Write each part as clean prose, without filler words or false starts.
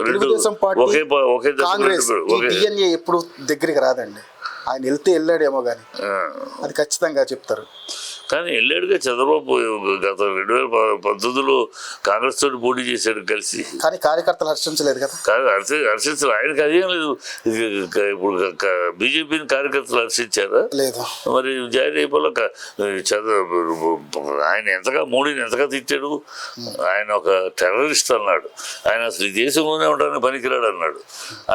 Telugu Desam party Congress DNA ఎప్పుడు దగ్గరికి రాదండి. ఆయన వెళ్తే వెళ్ళాడేమో కానీ అది ఖచ్చితంగా చెప్తారు. కానీ వెళ్ళాడుగా చంద్రబాబు గత 2019లో కాంగ్రెస్ తోటి పోటీ చేశాడు కలిసి. కానీ కార్యకర్తలు హర్షించలేదు కదా. హర్షించారు, ఆయనకి అదేం లేదు. ఇప్పుడు బీజేపీని కార్యకర్తలు హర్షించారా? లేదు. మరి జాయిన్ అయిపోలే. ఆయన ఎంతగా మోడీని ఎంతగా తిట్టాడు. ఆయన ఒక టెర్రరిస్ట్ అన్నాడు. ఆయన అసలు ఈ దేశంలోనే ఉండడానికి పనికిరాడు అన్నాడు.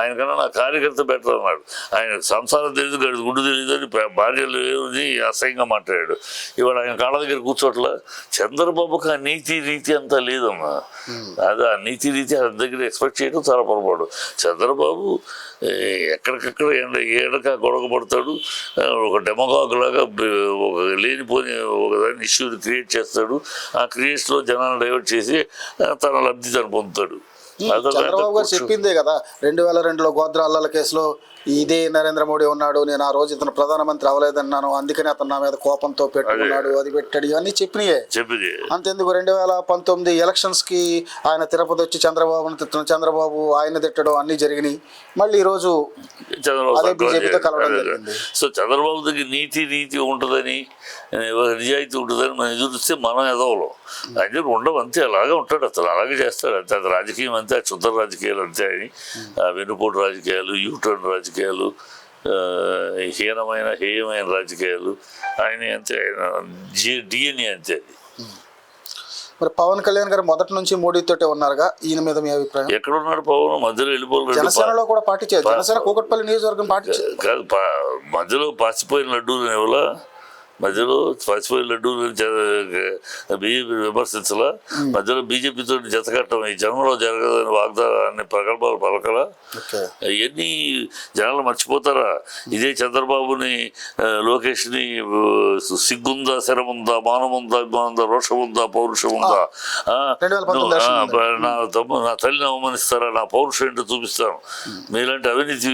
ఆయన కన్నా నా కార్యకర్త బెటర్ అన్నాడు. ఆయన సంసారం తెలియదు, గడి గుడ్డు తెలియదు అని భార్యలు అసహ్యంగా మాట్లాడాడు. ఇవాళ ఆయన కాళ్ళ దగ్గర కూర్చోట్ల. చంద్రబాబుకి ఆ నీతి రీతి అంతా లేదమ్మా. అది ఆ నీతి రీతి ఆయన దగ్గర ఎక్స్పెక్ట్ చేయడం చాలా పొరపాటు. చంద్రబాబు ఎక్కడికక్కడ ఏడక గొడవ పడతాడు. ఒక డెమోగాగ్ లాగా ఒక లేనిపోని ఒకదాన్ని ఇష్యూని క్రియేట్ చేస్తాడు. ఆ క్రియేషన్లో జనాన్ని డైవర్ట్ చేసి తన లబ్ధి తను పొందుతాడు. చంద్రబాబు గారు చెప్పిందే కదా 2002లో గోద్రా అల్లల కేసులో ఇదే నరేంద్ర మోడీ ఉన్నాడు, నేను ఆ రోజు ఇతను ప్రధానమంత్రి అవ్వలేదన్నాను, అందుకని అతను నా మీద కోపంతో పెట్టుకున్నాడు, అది పెట్టాడు, ఇవన్నీ చెప్పినాయే. అంతెందుకు 2019 ఎలక్షన్స్ కి ఆయన తిరుపతి వచ్చి చంద్రబాబుని తిట్టడం, చంద్రబాబు ఆయన తిట్టడం అన్ని జరిగినాయి. మళ్ళీ ఈ రోజు అదే బీజేపీతో కలవడం జరిగింది. సో చంద్రబాబు దగ్గర నీతి ఉంటుందని, నిజాయితీ ఉంటుందని మనం ఎదురుస్తే మనం ఎదవలం. ఆయన ఉండవు అంతే, అలాగే ఉంటాడు, అతను అలాగే చేస్తాడు అంతే. అది రాజకీయం అంతే, క్షుద్ర రాజకీయాలు అంతే అని, వెన్నుపోటు రాజకీయాలు, యూటర్న్ రాజకీయాలు, హేయమైన రాజకీయాలు ఆయన అంతే. ఆయన డిఎన్ఏ అంతే. అది మరి పవన్ కళ్యాణ్ గారు మొదటి నుంచి మోడీతోటే ఉన్నారుగా, ఈయన మీద మీ అభిప్రాయం? ఎక్కడ ఉన్నాడు పవన్? మధ్యలో వెళ్ళిపోలేదు. జనసేనలో కూడా పార్టీ చేయాలి. జనసేన కూకట్పల్లి నియోజకవర్గం పార్టీ కాదు, మధ్యలో పాసిపోయిన లడ్డూలు ఎవలా, మధ్యలో పాసిపోయిన లడ్డూలు బీజేపీ విమర్శించలా, మధ్యలో బీజేపీతో జతకట్టం ఈ జనంలో జరగదని వాగ్దానాన్ని ప్రగల్భాలు పలకలా. ఇవన్నీ జనాలు మర్చిపోతారా? ఇదే చంద్రబాబుని, లోకేష్ని సిగ్గుందా, శరముందా, మానముందా, అభిమానుందా, రోషముందా, పౌరుషముందా, నా తల్లిని అవమానిస్తారా, నా పౌరుషం ఏంటో చూపిస్తాను, మీలాంటి అవినీతి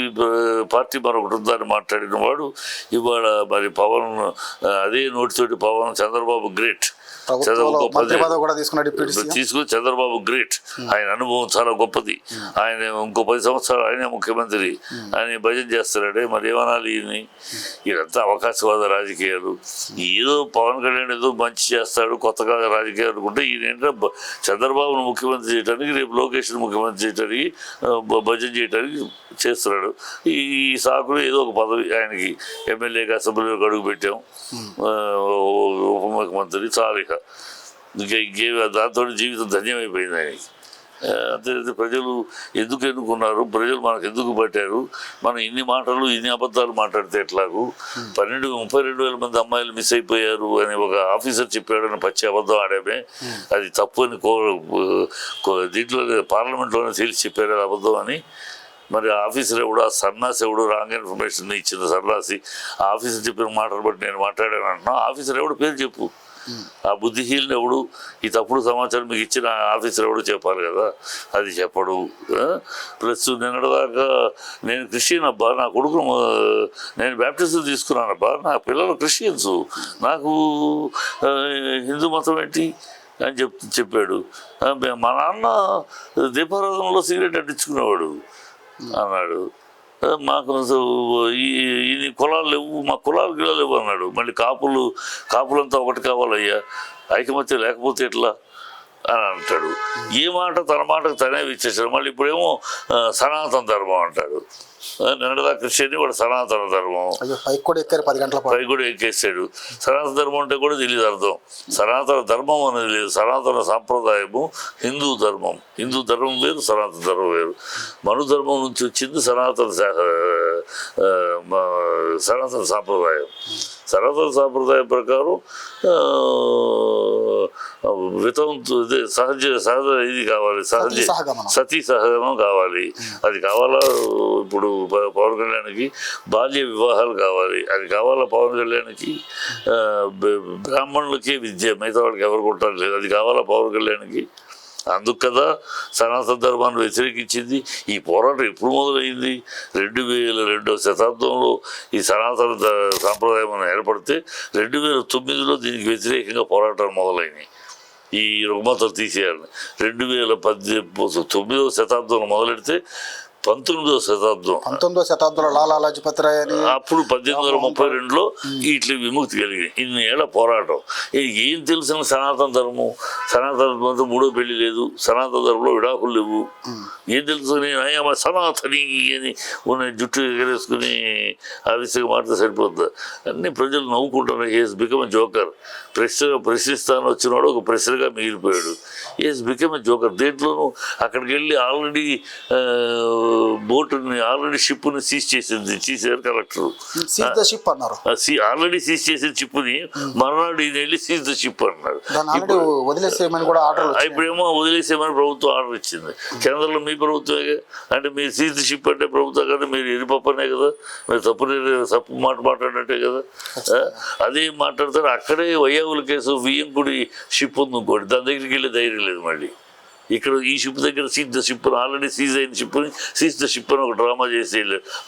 పార్టీ మరొకటి ఉందని మాట్లాడిన వాడు ఇవాళ మరి పవన్ అదే నోటితోటి పవన్ చంద్రబాబు గ్రేట్, తీసుకుని చంద్రబాబు గ్రేట్, ఆయన అనుభవం చాలా గొప్పది, ఆయన ఇంకో 10 సంవత్సరాలు ఆయనే ముఖ్యమంత్రి ఆయన భజన చేస్తాడే, మరి ఏమనాలి? ఇదంతా అవకాశవాద రాజకీయాలు. ఏదో పవన్ కళ్యాణ్ ఏదో మంచి చేస్తాడు, కొత్తగా రాజకీయాలు అనుకుంటే ఈయన ఏంటంటే చంద్రబాబును ముఖ్యమంత్రి చేయడానికి, రేపు లోకేష్ను ముఖ్యమంత్రి చేయడానికి, భజన చేయడానికి చేస్తున్నాడు. ఈ సాకులు ఏదో ఒక పదవి ఆయనకి, ఎమ్మెల్యేగా అసెంబ్లీలోకి అడుగు పెట్టాం, ఉప ముఖ్యమంత్రి చాలు, ఇక ఇంకే దాంతో జీవితం ధన్యమైపోయింది ఆయనకి. అంతే. ప్రజలు ఎందుకు ఎన్నుకున్నారు, ప్రజలు మనకు ఎందుకు పట్టారు, మనం ఇన్ని మాటలు ఇన్ని అబద్ధాలు మాట్లాడితే ఎట్లాగూ, 32,000 మంది అమ్మాయిలు మిస్ అయిపోయారు అని ఒక ఆఫీసర్ చెప్పాడని పచ్చి అబద్ధం ఆడామే, అది తప్పు అని దీంట్లో పార్లమెంట్లోనే తెలిసి చెప్పారు అబద్ధం అని. మరి ఆఫీసర్ ఎవడు, ఆ సన్నాసి ఎవడు, రాంగ్ ఇన్ఫర్మేషన్ ఇచ్చిన సన్నాసి, ఆ ఆఫీసర్ చెప్పిన మాటలు బట్టి నేను మాట్లాడాను అంటున్నా. ఆఫీసర్ ఎవడు పేరు చెప్పు, ఆ బుద్ధిహీనుడు ఎవడు, ఈ తప్పుడు సమాచారం మీకు ఇచ్చిన ఆఫీసర్ ఎవడు చెప్పాలి కదా, అది చెప్పడు. ప్లస్ నిన్నటిదాకా నేను క్రిస్టియన్ అబ్బా, నా కొడుకు నేను బ్యాప్టిజం తీసుకున్నానబ్బా, నా పిల్లలు క్రిస్టియన్స్, నాకు హిందూ మతం ఏంటి అని చెప్పాడు. మా నాన్న దీపారాధనలో సిగరెట్ అంటించుకునేవాడు అన్నాడు. మాకు ఈ కులాలు లేవు, మా కులాలు గిలాలు లేవు అన్నాడు. మళ్ళీ కాపులంతా ఒకటి కావాలయ్యా, ఐకమత్యం లేకపోతే ఎట్లా అని అంటాడు. ఏ మాట తన మాటకు తనే ఇచ్చేసాడు. మళ్ళీ ఇప్పుడేమో సనాతన ధర్మం అంటాడు. నిన్నదా క్రిస్టియన్ కూడా సనాతన ధర్మం, పైకి కూడా ఎక్కేసాడు. సనాతన ధర్మం అంటే కూడా తెలియదు అర్థం. సనాతన ధర్మం అనేది లేదు, సనాతన సాంప్రదాయము హిందూ ధర్మం. హిందూ ధర్మం వేరు, సనాతన ధర్మం వేరు. మను ధర్మం నుంచి వచ్చింది సనాతన సాంప్రదాయం. సనాతన సాంప్రదాయం ప్రకారం వితంతు సహజ ఇది కావాలి, సతీ సహగమనం కావాలి. అది కావాలా ఇప్పుడు పవన్ కళ్యాణ్కి? బాల్య వివాహాలు కావాలి, అది కావాలా పవన్ కళ్యాణ్కి? బ్రాహ్మణులకే విద్య, మిగతా వాళ్ళకి ఎవరు కొట్టాలి లేదు, అది కావాలా పవన్ కళ్యాణ్కి? అందుకు కదా సనాతన ధర్మాన్ని వ్యతిరేకించింది. ఈ పోరాటం ఎప్పుడు మొదలైంది? 2002వ శతాబ్దంలో ఈ సనాతన సాంప్రదాయం ఏర్పడితే 2009లో దీనికి వ్యతిరేకంగా పోరాటాలు మొదలైనవి. ఈ రుగ్మతలు తీసేయాలని. 2019వ శతాబ్దంలో మొదలెడితే 19వ శతాబ్దం 19వ శతాబ్దంలో లాలా లజపతి రాయ్ అని అప్పుడు 1832లో వీటి విముక్తి కలిగింది. ఇన్ని ఏళ్ల పోరాటం. ఏం తెలిసిన సనాతన ధర్మం, సనాతన ధర్మంతో మూడో పెళ్లి లేదు, సనాతన ధర్మంలో విడాకులు లేవు, ఏం తెలుసుకుని సనాతని అని ఉన్న జుట్టు ఎగరేసుకుని ఆ విషయంగా మాట్లాడితే సరిపోద్ది. అన్ని ప్రజలు నవ్వుకుంటున్నారు. He's become a joker. ప్రశ్నిస్తాను వచ్చినవాడు ఒక ప్రశ్నగా మిగిలిపోయాడు. He's become a joker. దేంట్లోనూ అక్కడికి వెళ్ళి ఆల్రెడీ బోటుని ఆల్రెడీ షిప్ని సీజ్ చేశారు కలెక్టర్. షిప్ అన్నారు. ఆల్రెడీ సీజ్ చేసిన షిప్ని మర్నాడు ఈయన వెళ్ళి సీజ్ ద షిప్ అన్నారు. వదిలేసేయమని కూడా ఆర్డర్. ఇప్పుడేమో వదిలేసేయమని ప్రభుత్వం ఆర్డర్ ఇచ్చింది. కేంద్రంలో మీ ప్రభుత్వమే అంటే మీరు సీజ్ ద షిప్ అంటే ప్రభుత్వం కదా, మీరు ఎరిపప్పనే కదా, మీరు తప్పు మాట మాట్లాడినట్టే కదా. అదే మాట్లాడతారు. అక్కడే వయ్యావుల కేసు వియ్యంకుడి షిప్ ఉంది ఇంకోటి, దాని దగ్గరికి వెళ్ళే ధైర్యం లేదు. మళ్ళీ ఇక్కడ ఈ షిప్ దగ్గర seize the ship already seize అయిన షిప్ని సీజ్ ద షిప్ అని ఒక డ్రామా చేసి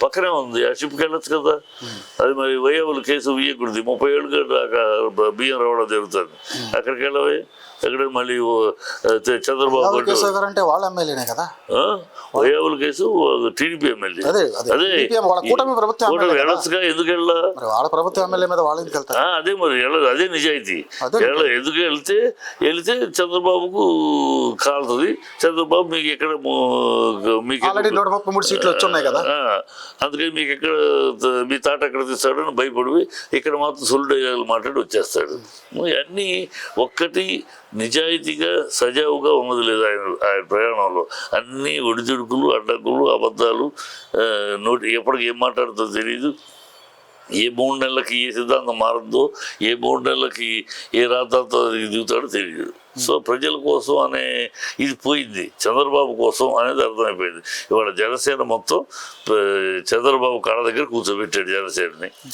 పక్కనే ఉంది. ఆ షిప్కి వెళ్ళొచ్చు కదా. అది మరి వయ్యావుల కేసు వియ్యకుడిది. 30 ఏళ్ళుగా దాకా బియ్యం రావడం జరుగుతుంది. అక్కడికి వెళ్ళవే ఎక్కడ మళ్ళీ చంద్రబాబు అంటే వాళ్ళ ఎమ్మెల్యేనే కదా. వయ్యావుల కేసు టీడీపీ ఎమ్మెల్యే. అదే వెళ్ళొచ్చుగా, ఎందుకు వెళ్ళా? వాళ్ళ ప్రభుత్వ ఎమ్మెల్యే మీద వాళ్ళు ఎందుకు వెళ్తారు? అదే మరి వెళ్ళదు. అదే నిజాయితీ. ఎందుకు వెళ్తే చంద్రబాబుకు కాలుతుంది. చంద్రబాబు మీకు ఎక్కడ మీకు 133 సీట్లు వచ్చున్నాయి కదా, అందుకని మీకు ఎక్కడ మీ తాట ఎక్కడ తీస్తాడని భయపడి ఇక్కడ మాత్రం సొల్లు మాట్లాడి వచ్చేస్తాడు. అన్నీ ఒక్కటి నిజాయితీగా సజావుగా ఉన్నది లేదు ఆయన ప్రయాణంలో. అన్నీ ఒడిదుడుకులు, అడ్డంకులు, అబద్ధాలు, ఎప్పటికి ఏం మాట్లాడుతుందో తెలియదు. ఏ 3 నెలలకి ఏ సిద్ధాంతం మారద్దో, ఏ 3 నెలలకి ఏ రాద్ధాంతో దిగుతాడో తెలియదు. సో ప్రజల కోసం అనే ఇది పోయింది, చంద్రబాబు కోసం అనేది అర్థమైపోయింది. ఇవాళ జనసేన మొత్తం చంద్రబాబు కాళ్ళ దగ్గర కూర్చోబెట్టాడు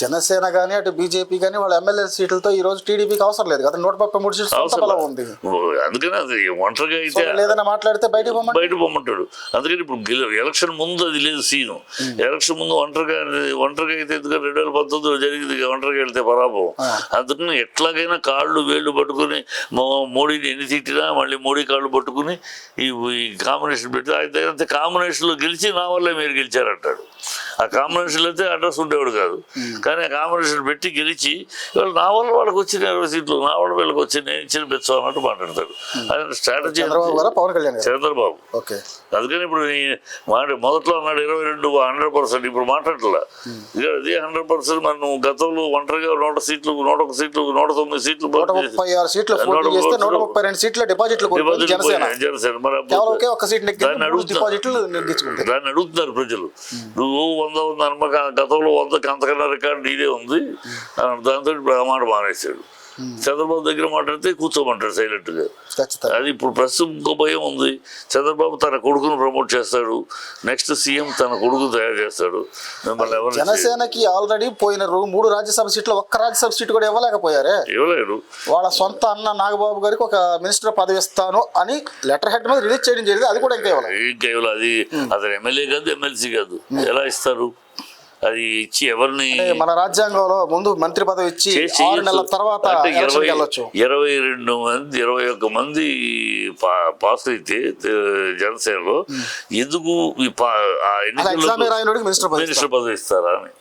జనసేన కానీ అటు బీజేపీ కానీ వాళ్ళ ఎమ్మెల్యే సీట్లతో ఈ రోజు టీడీపీకి అవసరం లేదు కదా. 133 సీట్లు ఉంది. అందుకని అది ఒంటరిగా అయితే లేదన్నా మాట్లాడితే బయట పొమ్మంటాడు. అందుకని ఇప్పుడు ఎలక్షన్ ముందు అది లేదు సీను. ఎలక్షన్ ముందు ఒంటరిగా అయితే ఎందుకంటే 2019లో జరిగింది ఒంటరిగా వెళ్తే పరాభవం. అందుకని ఎట్లాగైనా కాళ్ళు వేళ్ళు పట్టుకుని మోడీని ఎన్ని తిట్టినా మళ్ళీ మోడీ కాళ్ళు పట్టుకుని ఈ కాంబినేషన్ పెట్టి ఆయన దగ్గర కాంబినేషన్లో గెలిచి నా వల్లే మీరు గెలిచారంటాడు. ఆ కాంబినేషన్లో అయితే అడ్రస్ ఉండేవాడు కాదు. కానీ ఆ కాంబినేషన్ పెట్టి గెలిచి ఇవాళ నా వల్ల వాళ్ళకి వచ్చిన 20 సీట్లు, నా వల్ల వీళ్ళకి వచ్చి నేను ఇచ్చిన బెచ్చం అన్నట్టు మాట్లాడతాడు. ఆయన స్ట్రాటజీ చంద్రబాబు. అందుకని ఇప్పుడు మొదట్లో అన్నాడు 22 100%, ఇప్పుడు మాట్లాడట్లా. అదే 100%. మరి నువ్వు గతంలో ఒంటరిగా 100 సీట్లు, 101 సీట్లు, 109 సీట్లు, 132 సీట్ల డిపాజిట్లు జనసేన మరి దాన్ని అడుగుతున్నారు ప్రజలు. నువ్వు 100 గతంలో 100కి అంతకన్నా రికార్డు ఇదే ఉంది. దాంతో ఇప్పుడు ఆ మాట మానేశాడు. చంద్రబాబు దగ్గర మాట్లాడితే కూర్చోమంటాడు సైలెంట్గా. అది ఇప్పుడు ప్రస్తుతం ఇంకో భయం ఉంది. చంద్రబాబు తన కొడుకును ప్రమోట్ చేస్తాడు, నెక్స్ట్ సీఎం తన కొడుకు తయారు చేస్తాడు. మిమ్మల్ని ఎవరు జనసేనకి ఆల్రెడీ పోయిన 3 రాజ్యసభ సీట్లు, ఒక్క రాజ్యసభ సీటు కూడా ఇవ్వలేరు. వాళ్ళ సొంత అన్న నాగబాబు గారికి ఒక మినిస్టర్ పదవి ఇస్తాను అని లెటర్ హెడ్ మీద రిలీజ్ చేయడం జరిగింది. అది కూడా ఇంకా ఇవ్వాలి. అది అతను ఎమ్మెల్యే కాదు, ఎమ్మెల్సీ కాదు. ఎలా ఇస్తారు? అది ఇచ్చి ఎవరిని మన రాజ్యాంగంలో ముందు మంత్రి పదవి ఇచ్చి 6 నెలల తర్వాత 21 మంది పాస్ అయితే జనసేనలో ఎందుకు మినిస్టర్ పదవి ఇస్తారా అని.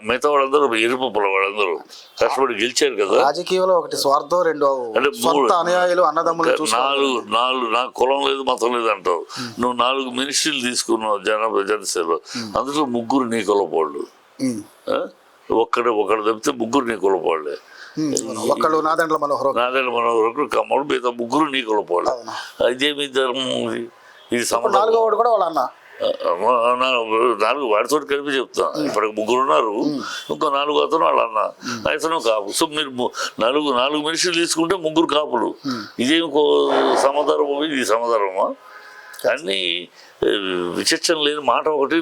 మిగతా వాళ్ళందరూ ఎరుపప్పుల వాళ్ళందరూ కష్టపడి గెలిచారు కదా. రాజకీయంలో ఒకటి స్వార్థం, 2 అనుయాయులు, అన్నదమ్ములు. 4 నాకు కులం లేదు మతం లేదు అంటావు. నువ్వు 4 మినిస్ట్రీలు తీసుకున్నావు జనసేనలో, అందులో 3 నీ కులపోళ్ళు. ఒకడు తప్పితే 3 నీ కులపోళ్ళే. ఒకళ్ళు నాదెండ్ల మనోహర్ కమ్మడు, మిగతా 3 నీ కులపోళ్ళే. ఇదేమి ధర్మం? ఇది సమాజం. 4వ వాడు కూడా వాళ్ళ అన్న. 4 వాడితో కలిపి చెప్తాను. ఇప్పటికి 3 ఉన్నారు, ఇంకో 4 అతను వాళ్ళ అన్న, అతను కాపు. సో మీరు 4 మనుషులు తీసుకుంటే 3 కాపులు. ఇదేమి సమాధానం? ఇది సమాధానమా? అన్నీ విచక్షణ లేని మాట ఒకటి,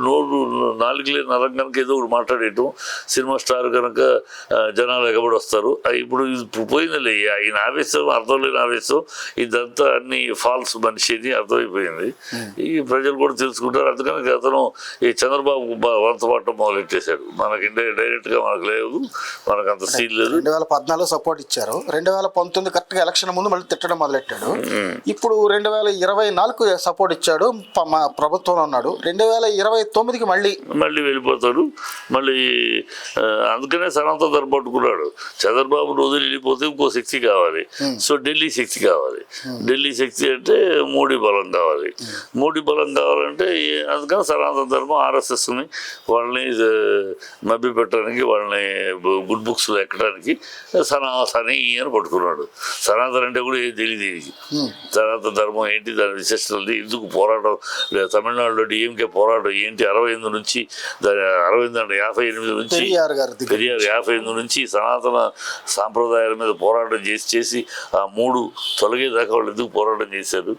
నోరు నాలుగు లేని నరం కనుక ఏదో ఒకటి మాట్లాడేయటం, సినిమా స్టార్ కనుక జనాలు ఎగబడి వస్తారు. ఇప్పుడు పోయిందిలే ఆయన ఆవేశం, అర్థం లేని ఆవేశం, ఇదంతా అన్ని ఫాల్స్ మనిషి అని అర్థమైపోయింది. ఈ ప్రజలు కూడా తెలుసుకుంటారు. అందుకని అతను ఈ చంద్రబాబు వంత పట్టడం మొదలెట్టేశాడు. మనకి డైరెక్ట్గా మనకు లేదు, మనకు అంత సీన్ లేదు. 2014 సపోర్ట్ ఇచ్చారు, 2019 కరెక్ట్గా ఎలక్షన్ ముందు మళ్ళీ తిట్టడం మొదలెట్టాడు. ఇప్పుడు 2024 సపోర్ట్ ఇచ్చాడు, ప్రభుత్వంలో ఉన్నాడు. 2029కి మళ్ళీ వెళ్ళిపోతాడు. మళ్ళీ అందుకనే సనాతన ధర్మ పట్టుకున్నాడు. చంద్రబాబును వదిలి వెళ్ళిపోతే ఇంకో శక్తి కావాలి. సో ఢిల్లీ శక్తి కావాలి. ఢిల్లీ శక్తి అంటే మోడీ బలం కావాలి. మోడీ బలం కావాలంటే అందుకని సనాతన ధర్మం ఆర్ఎస్ఎస్ని వాళ్ళని మభ్య పెట్టడానికి, వాళ్ళని గుడ్ బుక్స్లో ఎక్కడానికి సనాతని అని పట్టుకున్నాడు. సనాతన అంటే కూడా ఏం తెలియదు దీనికి. సనాతన ధర్మం ఏంటి, దాని విశిష్టతది, ఎందుకు పోరాటం, తమిళనాడులో డిఎంకే పోరాటం ఏంటి, 68 నుంచి 58 నుంచి పెరియార్ 58 నుంచి సనాతన సాంప్రదాయాల మీద పోరాటం చేసి ఆ 3 తొలగేదాకా వాళ్ళు ఎందుకు పోరాటం చేశారు.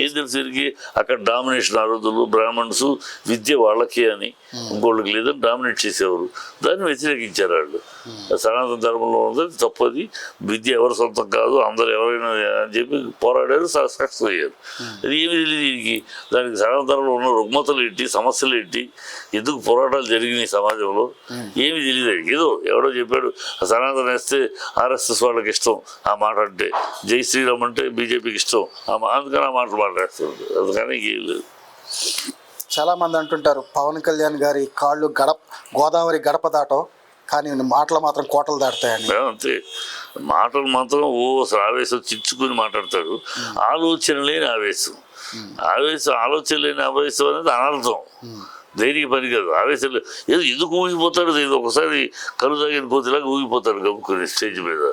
ఏం తెలిసి అక్కడ డామినేషన్ ఆరోధులు, బ్రాహ్మణ్స్, విద్య వాళ్ళకి అని ఇంకోళ్ళకి లేదని డామినేట్ చేసేవారు. దాన్ని వ్యతిరేకించారు వాళ్ళు. సనాతన ధర్మంలో ఉన్నది తప్పది, విద్య ఎవరి సొంతం కాదు, అందరు ఎవరైనా అని చెప్పి పోరాడారు, సక్సెస్ అయ్యారు. అది ఏమి తెలియదు దీనికి. దానికి సనాతన ధర్మంలో ఉన్న రుగ్మతలు ఏంటి, సమస్యలు ఏంటి, ఎందుకు పోరాటాలు జరిగినాయి సమాజంలో ఏమి తెలియదు. ఏదో ఎవడో చెప్పాడు సనాతన వేస్తే ఆర్ఎస్ఎస్ వాళ్ళకి ఇష్టం ఆ మాట అంటే, జై శ్రీరామ్ అంటే బీజేపీకి ఇష్టం, అందుకని ఆ మాటలు మాట్లాడుతుంది. అందుకని ఏం లేదు. చాలా మంది అంటుంటారు పవన్ కళ్యాణ్ గారి కాళ్ళు గోదావరి గడప దాటం, కానీ మాటలు మాత్రం కోటలు దాటుతాయని. అంతే, మాటలు మాత్రం ఆవేశం చిచ్చుకుని మాట్లాడతాడు. ఆలోచన లేని ఆవేశం, ఆలోచన లేని ఆవేశం అనేది అనర్థం. దేనికి పని కాదు. ఆవేశం ఏదో ఎందుకు ఊగిపోతాడు, ఒకసారి కళ్ళు తాగిన కోతిలాగా ఊగిపోతాడు గమ్ముకొని స్టేజ్ మీద.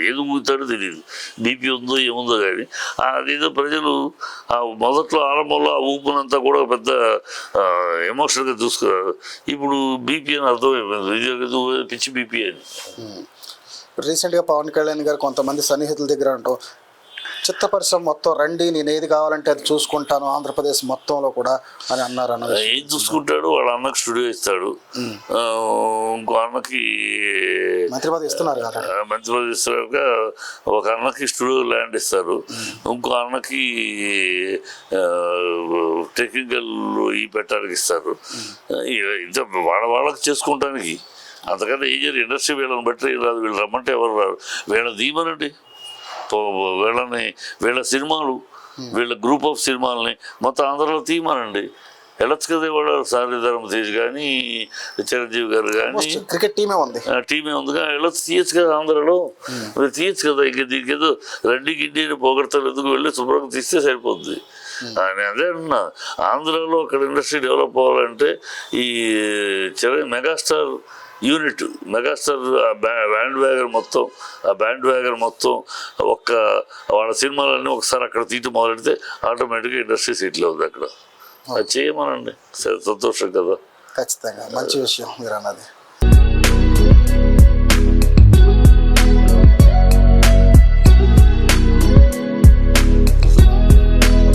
ఏది ఊగుతాడో తెలియదు, బీపీ ఉందో ఏముందో కానీ. అదేదో ప్రజలు మొదట్లో ఆరంభంలో ఆ ఊపునంతా కూడా పెద్ద ఎమోషనల్గా చూసుకున్నారు. ఇప్పుడు బీపీ అని అర్థమైపోయింది, పిచ్చి బీపీ అని. రీసెంట్గా పవన్ కళ్యాణ్ గారు కొంతమంది సన్నిహితుల దగ్గర అంటాం, చిత్ర పరిశ్రమ మొత్తం రండి, నేను ఏది కావాలంటే అది చూసుకుంటాను ఆంధ్రప్రదేశ్ మొత్తంలో కూడా అని అన్నారు. ఏం చూసుకుంటాడు, వాళ్ళ అన్నకి స్టూడియో ఇస్తాడు, ఇంకో అన్నకి మంత్రి పదవి ఇస్తున్నారు కదా, మంత్రి పదవి ఇస్తారుగా. ఒక అన్నకి స్టూడియో ల్యాండ్ ఇస్తారు, ఇంకో అన్నకి టెక్నికల్ పెట్టడానికి ఇస్తారు. వాళ్ళకి చేసుకుంటానికి. అంతకన్నా ఏం చేయాలి, ఇండస్ట్రీ వీళ్ళని బట్టి రాదు. వీళ్ళు రమ్మంటే ఎవరు రారు. వీళ్ళ దీమనండి, వీళ్ళ సినిమాలు, వీళ్ళ గ్రూప్ ఆఫ్ సినిమాలని మొత్తం ఆంధ్రలో తీయమనండి. వెళ్ళొచ్చు కదా. వాడు సారిధరం తేజ్ కానీ, చిరంజీవి గారు కానీ, క్రికెట్ టీమే ఉంది కానీ వెళ్ళొచ్చు, తీయచ్చు కదా ఆంధ్రలో. తీయచ్చు కదా. ఇంక దీనికి ఏదో రెడ్డి గిడ్డీని పోగొడతారు, ఎందుకు వెళ్ళి శుభ్రంగా తీస్తే సరిపోద్ది. నేను అదే అంటున్నా, ఆంధ్రాలో అక్కడ ఇండస్ట్రీ డెవలప్ అవ్వాలంటే ఈ megastar unit, megastar band wagon మొత్తం ఒక్క వాళ్ళ సినిమాలన్నీ ఒకసారి అక్కడ తీయటం మొదలెడితే ఆటోమేటిక్గా ఇండస్ట్రీ సెటిల్ అవుతుంది అక్కడ. అది చేయమనండి, సంతోషం కదా. ఖచ్చితంగా మంచి విషయం మీరు అన్నది.